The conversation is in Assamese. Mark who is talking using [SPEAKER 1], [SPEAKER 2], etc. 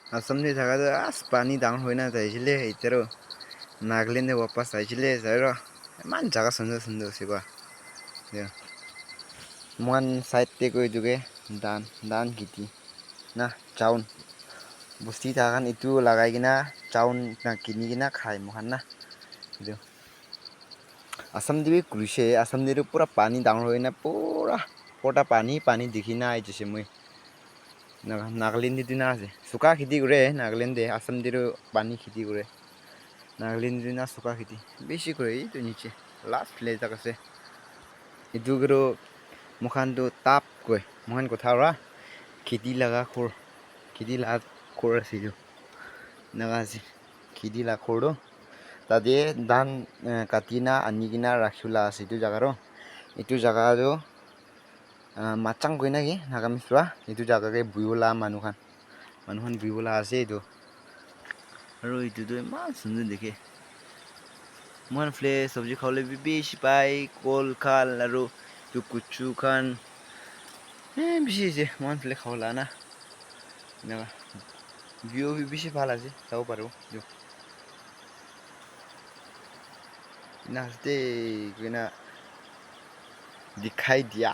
[SPEAKER 1] আসামনি জায়গাতে পানী ডাঙৰ হৈ নাযাইছিলে এতিয়াৰো নাগালেণ্ডে ৱাপাছ আহিছিলে যাই ৰ ইমান জাগা সুন্দৰ সুন্দৰ আছে কোৱা মন সাইডতে কৈ দুগে দান দান গীতি না চাউন বস্তি থাকান ইটো লাগাই কিনা চাউন না কিনি কিনা খাই মহান না আসাম দিবি ঘুৰিছে আসাম দিৰো পুৰা পানী ডাঙৰ হৈ না পুৰা পটা পানী পানী দেখি না আইছে মই নাগালেণ্ড দিনা আছে চুকা খেতি কৰে নাগালেণ্ডে আসাম দিৰো পানী খেতি কৰে নাগালেণ্ড দিনা চুকা খেতি বেছি কৰে এইটো নিচে লাষ্ট প্লেজাক আছে এইটো আৰু মুখানটো তাপ কয় মুখান কথা ৰা খেতি লগা খৰ আছে এইটো নাগা আছে খেতি লগা খৰটো তাতে ধান কাটি না আনি কিনা ৰাখিলা আছে এইটো জাগাৰো এইটো জাগা আৰু মাচাং কয় নাকি নাগামিছৰা এইটো জাগাকে বুইবলা মানুহখান বুইবলা আছে এইটো আৰু এইটোতো ইমান সুন্দৰ দেখে মন ফ্লে চব্জি খাবলৈ বেছি পাই কল খাল আৰু এইটো কুচু খান বেছি হৈছে মন ফ্লে খাবলা না এনেকুৱা ভিউ বেছি ভাল আছে চাব পাৰো নাচতে কিনা দেখাই দিয়া